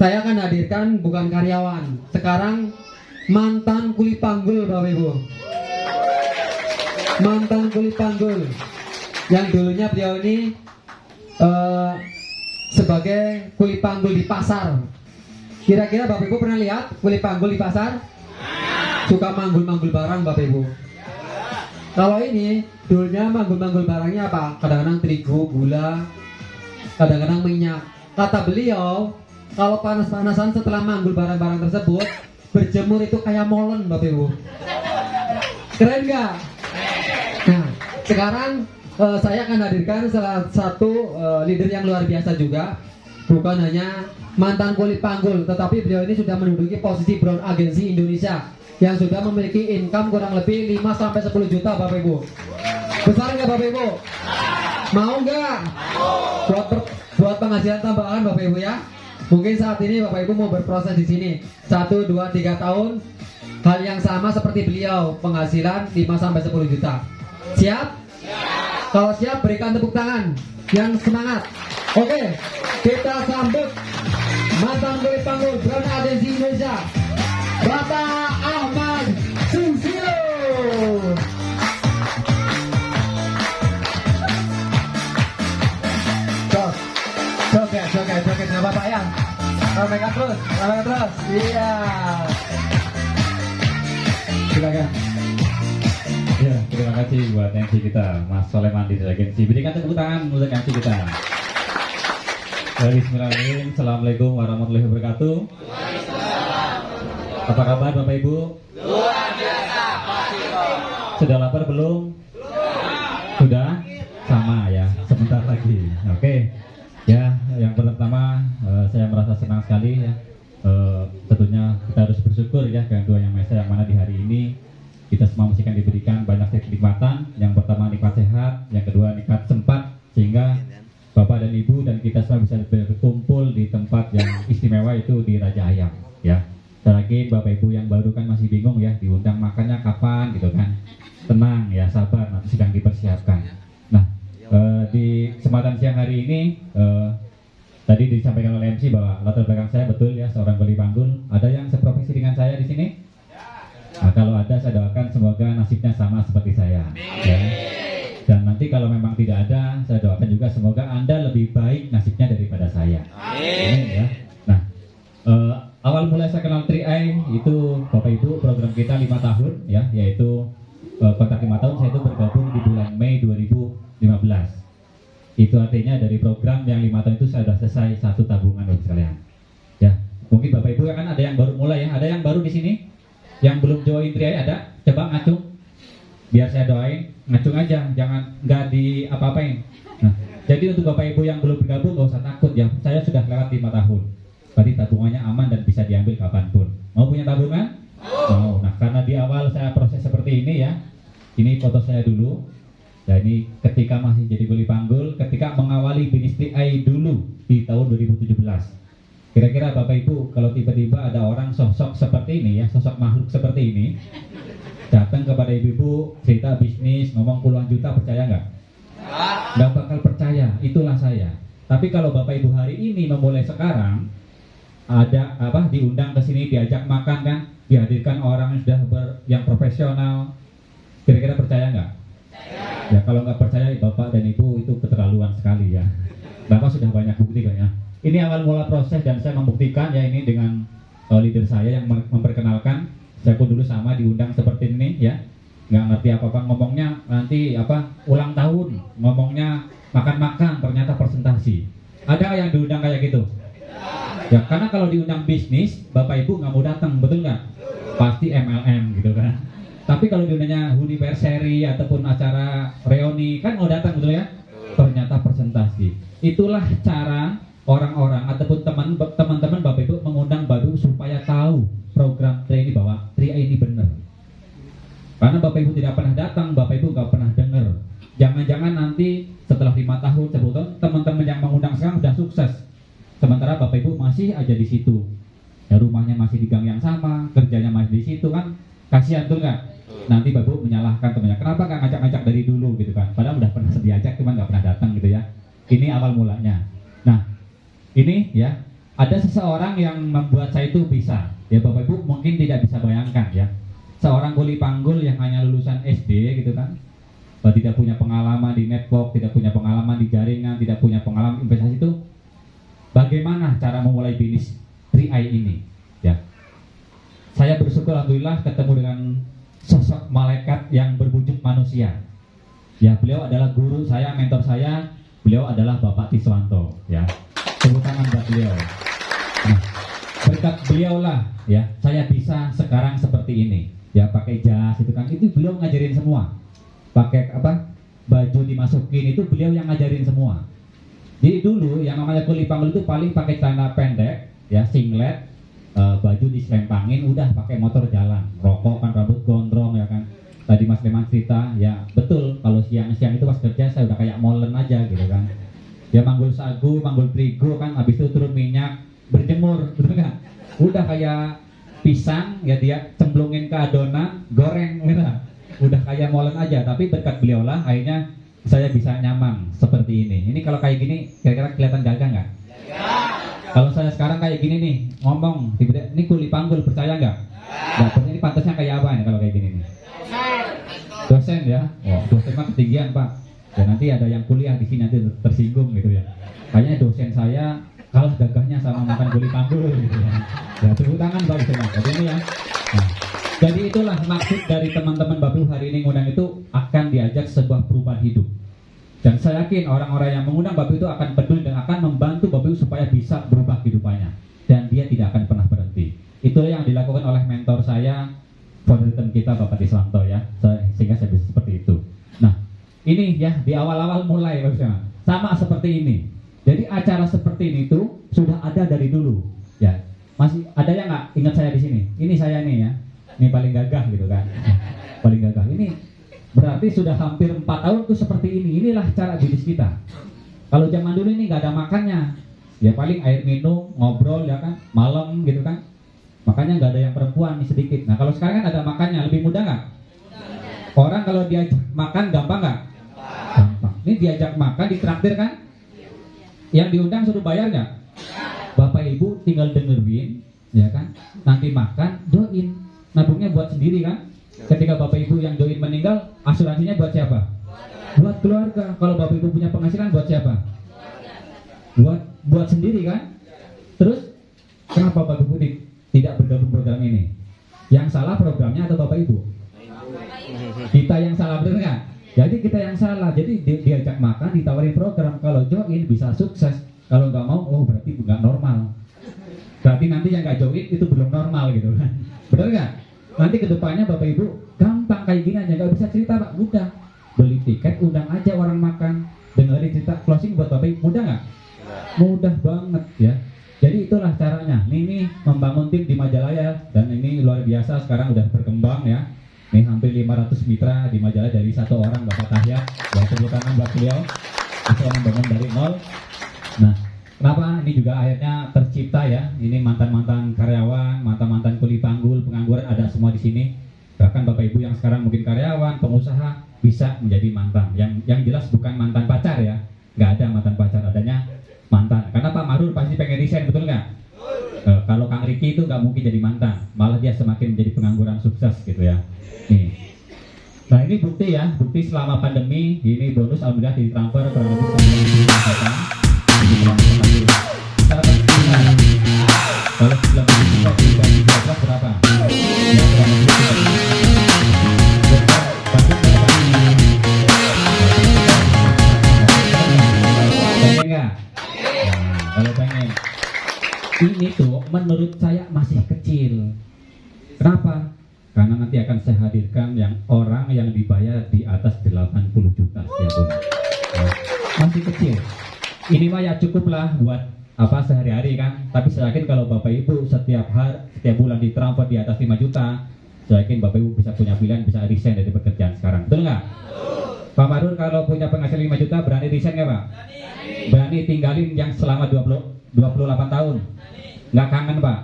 saya akan hadirkan bukan karyawan, sekarang mantan kuli panggul Bapak Ibu. Mantan kuli panggul yang dulunya beliau ini sebagai kuli panggul di pasar. Kira-kira Bapak Ibu pernah lihat kuli panggul di pasar? Suka manggul-manggul barang Bapak Ibu. Kalau ini dulunya manggul-manggul barangnya apa? Kadang-kadang terigu, gula, kadang-kadang minyak. Kata beliau, kalau panas-panasan setelah manggul barang-barang tersebut, berjemur itu kayak molen Bapak Ibu. Keren nggak? Nah, sekarang saya akan hadirkan salah satu leader yang luar biasa juga. Bukan hanya mantan kuli panggul, tetapi beliau ini sudah menduduki posisi Brown Agency Indonesia yang sudah memiliki income kurang lebih 5-10 juta Bapak Ibu. Besar nggak Bapak Ibu? Mau nggak? Buat penghasilan tambahan Bapak Ibu ya. Mungkin saat ini Bapak Ibu mau berproses di sini 1, 2, 3 tahun, hal yang sama seperti beliau, penghasilan 5-10 juta. Siap? Kalau siap berikan tepuk tangan yang semangat. Oke, kita sambut mantan kuli panggul Brown Agency Indonesia, Bapak Ahmad Susilo. Joget ya Bapak ya. Ramekan terus. Iya. Silakan. Ya, terima kasih buat MC kita, Mas Soleman di Agensi. Berikan tepuk tangan untuk MC kita. Bismillahirrahmanirrahim. Assalamualaikum warahmatullahi wabarakatuh. Apa kabar Bapak Ibu? Luar biasa, Pak Tito. Sudah lapar belum? Sudah? Sama ya, sebentar lagi. Oke. Ya, yang pertama saya merasa senang sekali ya. Tentunya kita harus bersyukur ya kepada Yang Maha Esa yang mana di hari ini kita semua mesti diberikan banyak kenikmatan. Yang pertama nikmat sehat, yang kedua nikmat sempat sehingga Bapak dan Ibu dan kita semua bisa berkumpul di tempat yang istimewa itu di Raja Ayam ya. Lagi Bapak Ibu yang baru kan masih bingung ya diundang makannya kapan gitu kan. Tenang ya, sabar, nanti sedang dipersiapkan. Nah, di kesempatan siang hari ini tadi disampaikan oleh MC bahwa latar belakang saya betul ya seorang kuli panggul. Ada yang seprofesi dengan saya di sini? Nah, kalau ada saya doakan semoga nasibnya sama seperti saya. Ya. Dan nanti kalau memang tidak ada, saya doakan juga semoga Anda lebih baik nasibnya daripada saya. Amin ya. Nah, awal mulai saya kenal 3i itu Bapak Ibu program kita 5 tahun ya, yaitu kontrak 5 tahun saya itu bergabung di bulan Mei 2015. Itu artinya dari program yang 5 tahun itu saya sudah selesai 1 tabungan Bapak sekalian. Ya, mungkin Bapak Ibu kan ada yang baru mulai ya, ada yang baru di sini, yang belum join 3i ada, coba ngacung, biar saya doain, ngacung aja, jangan nggak di apa-apain. Nah, jadi untuk Bapak Ibu yang belum bergabung nggak usah takut ya, saya sudah lewat 5 tahun, berarti tabungannya aman dan bisa diambil kapanpun. Mau punya tabungan? Mau. Nah, karena di awal saya proses seperti ini ya, ini foto saya dulu. Ya ini ketika masih jadi kuli panggul, ketika mengawali bisnis 3i dulu di tahun 2017. Kira-kira Bapak Ibu kalau tiba-tiba ada orang sosok seperti ini ya, sosok makhluk seperti ini datang kepada ibu-ibu cerita bisnis, ngomong puluhan juta, percaya nggak? Nggak bakal percaya, itulah saya. Tapi kalau Bapak Ibu hari ini memulai sekarang, ada apa diundang ke sini, diajak makan kan, dihadirkan orang yang sudah yang profesional, kira-kira percaya nggak? Ya kalau nggak percaya Bapak dan Ibu itu keterlaluan sekali ya. Bapak sudah banyak bukti kan ya. Ini awal mula proses dan saya membuktikan ya ini dengan leader saya yang memperkenalkan. Saya pun dulu sama diundang seperti ini ya. Nggak ngerti apa-apa, ngomongnya nanti apa ulang tahun, ngomongnya makan-makan, ternyata presentasi. Ada yang diundang kayak gitu? Ya karena kalau diundang bisnis Bapak Ibu nggak mau datang, betul nggak? Pasti MLM gitu kan. Tapi kalau diundangnya anniversary ataupun acara reuni kan mau datang betul ya? Ternyata presentasi. Itulah cara orang-orang ataupun teman-teman Bapak Ibu mengundang baru supaya tahu program 3i ini bahwa 3i ini benar. Karena Bapak Ibu tidak pernah datang, Bapak Ibu nggak pernah dengar. Jangan-jangan nanti setelah 5 tahun, 10 tahun teman-teman yang mengundang sekarang sudah sukses. Sementara Bapak Ibu masih aja di situ. Ya rumahnya masih di gang yang sama, kerjanya masih di situ kan. Kasihan tuh nggak? Nanti Bapak menyalahkan temannya, kenapa nggak ngajak-ngajak dari dulu gitu kan? Padahal udah pernah diajak, cuma nggak pernah datang gitu ya. Ini awal mulanya. Nah, ini ya ada seseorang yang membuat saya itu bisa. Ya Bapak Ibu mungkin tidak bisa bayangkan ya. Seorang kuli panggul yang hanya lulusan SD gitu kan, tidak punya pengalaman di network, tidak punya pengalaman di jaringan, tidak punya pengalaman investasi itu, bagaimana cara memulai bisnis 3i ini? Ya, saya bersyukur alhamdulillah ketemu dengan sosok malaikat yang berwujud manusia. Ya, beliau adalah guru saya, mentor saya. Beliau adalah Bapak Tiswanto. Ya, tepuk tangan buat beliau. Nah, berkat beliau lah, ya, saya bisa sekarang seperti ini. Ya, pakai jas itu kan, itu beliau ngajarin semua. Pakai apa? Baju dimasukin itu beliau yang ngajarin semua. Jadi dulu yang namanya kuli panggul itu paling pakai celana pendek, ya, singlet, baju diselempangin, udah pakai motor jalan, rokok kan, rambut gondrong ya kan. Tadi Mas Leman cerita, ya betul, kalau siang-siang itu pas kerja saya udah kayak molen aja gitu kan. Ya manggul sagu, manggul terigu kan, habis itu turun minyak, berjemur, betul nggak? Udah kayak pisang, ya dia cemplungin ke adonan, goreng, gitu. Udah kayak molen aja. Tapi berkat beliau lah, akhirnya saya bisa nyaman seperti ini. Ini kalau kayak gini, kira-kira kelihatan gagah nggak? Kalau saya sekarang kayak gini nih, ngomong, tiba-tiba, ini kuli panggul, percaya nggak? Nah, ini pantasnya kayak apa nih kalau kayak gini nih? Dosen ya? Oh, dosen mah ketinggian Pak. Dan nanti ada yang kuliah di sini nanti tersinggung gitu ya. Kayaknya dosen saya kalah gagahnya sama makan kuli panggul gitu ya. Ya tepuk tangan Pak dosen. Jadi ini ya. Nah, jadi itulah maksud dari teman-teman Bapak Ibu hari ini ngundang itu akan diajak sebuah perubahan hidup. Dan saya yakin orang-orang yang mengundang Bapak itu akan peduli dan akan membantu Bapak Ibu supaya bisa berubah kehidupannya. Dan dia tidak akan pernah berhenti. Itulah yang dilakukan oleh mentor saya, founder kita Bapak Tiswanto ya. Sehingga saya bisa seperti itu. Nah, ini ya di awal-awal mulai sama seperti ini. Jadi acara seperti ini tuh sudah ada dari dulu. Ya, masih ada yang nggak ingat saya di sini? Ini saya nih ya. Ini paling gagah gitu kan. Paling gagah. Ini berarti sudah hampir 4 tahun tuh seperti ini. Inilah cara bisnis kita. Kalau zaman dulu ini nggak ada makannya. Ya paling air minum, ngobrol ya kan, malam gitu kan. Makanya nggak ada yang perempuan nih sedikit. Nah kalau sekarang kan ada makannya, lebih mudah nggak? Orang kalau diajak makan gampang nggak? Gampang. Ini diajak makan, ditraktir kan? Yang diundang suruh bayar nggak? Bapak Ibu tinggal dengerin, ya kan? Nanti makan, join. Nabungnya buat sendiri kan? Ketika Bapak Ibu yang join meninggal, asuransinya buat siapa? Buat keluarga. Kalau Bapak Ibu punya penghasilan buat siapa? Buat sendiri kan? Terus kenapa Bapak Ibu tidak bergabung program ini? Yang salah programnya atau Bapak Ibu? Kita yang salah, benar nggak? Jadi kita yang salah. Jadi diajak makan, ditawarin program. Kalau join bisa sukses. Kalau nggak mau, oh berarti nggak normal. Berarti nanti yang nggak join itu belum normal gitu kan? Benar nggak? Nanti kedepannya Bapak Ibu gampang kayak gini aja, nggak bisa cerita Pak. Mudah. Beli tiket, undang aja orang makan, dengerin cerita, closing buat Bapak Ibu. Mudah nggak? Mudah banget ya. Jadi itulah caranya. Ini membangun tim di Majalaya dan ini luar biasa sekarang udah berkembang ya. Ini hampir 500 mitra di Majalaya dari satu orang Bapak Tahya. Ya tepuk tangan buat beliau. Bisa membangun dari nol. Nah, kenapa ini juga akhirnya tercipta ya? Ini mantan-mantan karyawan, mantan-mantan kuli panggul, pengangguran ada semua di sini. Bahkan Bapak Ibu yang sekarang mungkin karyawan, pengusaha bisa menjadi mantan. Yang jelas bukan mantan pacar ya. Nggak ada mantan pacar, adanya mantan. Karena Pak Marur pasti pengen resign, betul nggak? Kalau Kang Riki itu nggak mungkin jadi mantan, malah dia semakin menjadi pengangguran sukses gitu ya. Nih. Nah ini bukti ya, bukti selama pandemi ini bonus alhamdulillah ditransfer kurang lebih 9.000 juta. Kalau 9.000 juta dibagi 12 berapa? Ya kurang lebih 3 pengen nggak? Kalau pengen, ini tuh menurut saya masih kecil. Kenapa? Karena nanti akan saya hadirkan yang orang yang dibayar di atas 80 juta setiap bulan. Masih kecil. Ini mah ya cukup lah buat apa sehari-hari kan. Tapi saya yakin kalau Bapak Ibu setiap bulan ditransfer di atas 5 juta, saya yakin Bapak Ibu bisa punya pilihan, bisa resign dari pekerjaan sekarang. Betul nggak? Pak Marur kalau punya penghasilan 5 juta berani resign nggak Pak? Berani tinggalin yang selama 28 tahun? Nggak kangen Pak?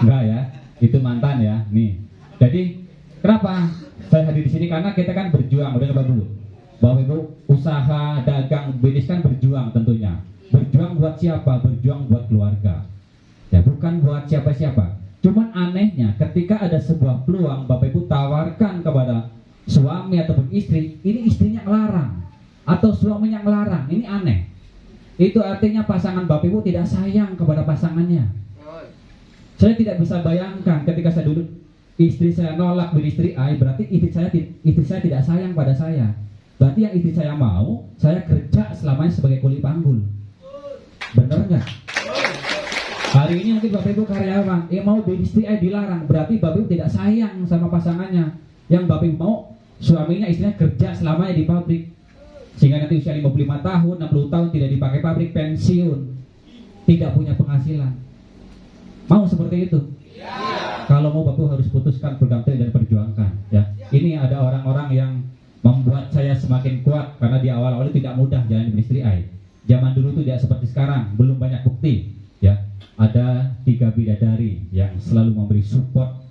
Nggak ya? Itu mantan ya. Nih. Jadi kenapa saya hadir di sini? Karena kita kan berjuang, udah Bapak Ibu. Bapak Ibu usaha, dagang, bisnis kan berjuang tentunya. Berjuang buat siapa? Berjuang buat keluarga. bukan buat siapa-siapa. Cuman anehnya ketika ada sebuah peluang Bapak Ibu tawarkan kepada suami ataupun istri, ini istrinya ngelarang atau suaminya ngelarang, ini aneh. Itu artinya pasangan Bapak Ibu tidak sayang kepada pasangannya. Saya tidak bisa bayangkan ketika saya duduk, istri saya nolak beristri A, berarti istri saya tidak sayang pada saya. Berarti yang istri saya mau, saya kerja selamanya sebagai kuli panggul. Bener nggak? Hari ini mungkin Bapak Ibu karyawan, mau beristri A dilarang, berarti Bapak Ibu tidak sayang sama pasangannya. Yang Bapak Ibu mau, suaminya istrinya kerja selamanya di pabrik. Sehingga nanti usia 55 tahun, 60 tahun tidak dipakai pabrik, pensiun, tidak punya penghasilan. Mau seperti itu? Ya. Kalau mau Bapak Ibu harus putuskan, berganti dan perjuangkan. Ya, ini ada orang-orang yang membuat saya semakin kuat karena di awal-awal tidak mudah jalan beristri A. Zaman dulu tuh tidak seperti sekarang, belum banyak bukti. Ya, ada 3 bidadari yang selalu memberi support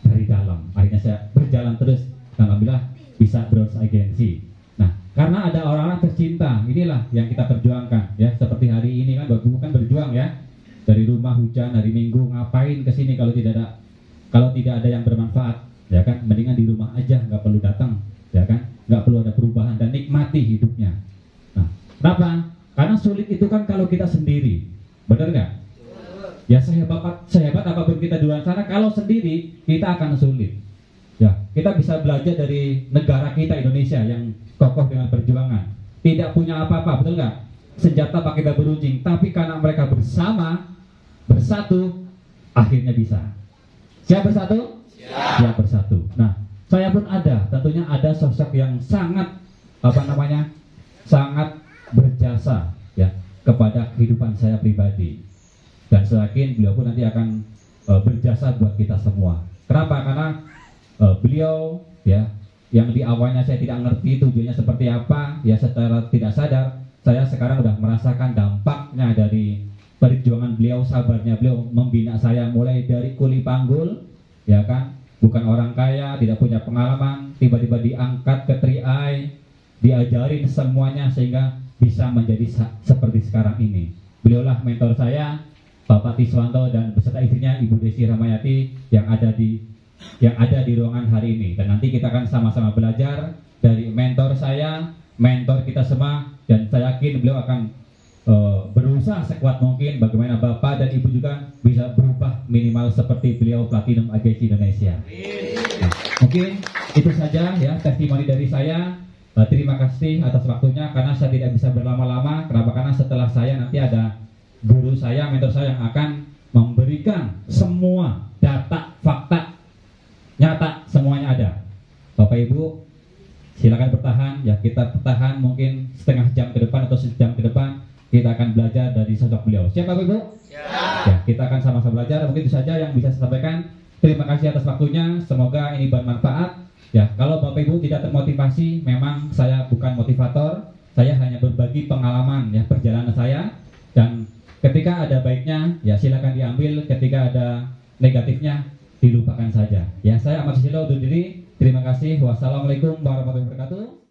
dari dalam. Akhirnya saya berjalan terus, alhamdulillah bisa berusaha agensi. Nah, karena ada orang-orang tercinta, inilah yang kita perjuangkan. Ya, seperti hari ini kan Bapak Ibu kan berjuang ya. Dari rumah hujan hari Minggu, ngapain ke sini kalau tidak ada yang bermanfaat, ya kan? Mendingan di rumah aja, nggak perlu datang, ya kan? Nggak perlu ada perubahan dan nikmati hidupnya. Nah, kenapa? Karena sulit itu kan kalau kita sendiri, benar nggak? Ya sehebat apapun kita di luar sana, kalau sendiri kita akan sulit. Ya, kita bisa belajar dari negara kita Indonesia yang kokoh dengan perjuangan, tidak punya apa-apa, betul nggak? Senjata pakai bambu runcing, tapi karena mereka bersatu, akhirnya bisa. Siap bersatu? Siap bersatu. Nah, saya pun tentunya ada sosok yang sangat sangat berjasa ya kepada kehidupan saya pribadi. Dan saya yakin beliau pun nanti akan berjasa buat kita semua. Kenapa? Karena beliau ya yang di awalnya saya tidak ngerti tujuannya seperti apa, ya secara tidak sadar saya sekarang udah merasakan dampaknya dari perjuangan beliau, sabarnya beliau membina saya mulai dari kuli panggul, ya kan, bukan orang kaya, tidak punya pengalaman, tiba-tiba diangkat ke 3i, diajarin semuanya sehingga bisa menjadi seperti sekarang ini. Beliaulah mentor saya, Bapak Tiswanto dan beserta istrinya Ibu Desi Ramayati yang ada di ruangan hari ini. Dan nanti kita akan sama-sama belajar dari mentor saya, mentor kita semua, dan saya yakin beliau akan berusaha sekuat mungkin bagaimana Bapak dan Ibu juga bisa berubah minimal seperti beliau Platinum Agensi Indonesia. Nah, mungkin itu saja ya testimoni dari saya. Terima kasih atas waktunya karena saya tidak bisa berlama-lama. Kenapa? Karena setelah saya nanti ada guru saya, mentor saya yang akan memberikan semua data, fakta nyata, semuanya ada. Bapak Ibu silakan bertahan ya, kita bertahan mungkin setengah jam ke depan atau sejam ke depan. Kita akan belajar dari sosok beliau. Siap Bapak Ibu? Ya, kita akan sama-sama belajar. Mungkin itu saja yang bisa saya sampaikan. Terima kasih atas waktunya. Semoga ini bermanfaat. Ya, kalau Bapak Ibu tidak termotivasi, memang saya bukan motivator. Saya hanya berbagi pengalaman ya perjalanan saya. Dan ketika ada baiknya, ya silakan diambil. Ketika ada negatifnya, dilupakan saja. Ya, saya Ahmad Susilo undur diri. Terima kasih. Wassalamualaikum warahmatullahi wabarakatuh.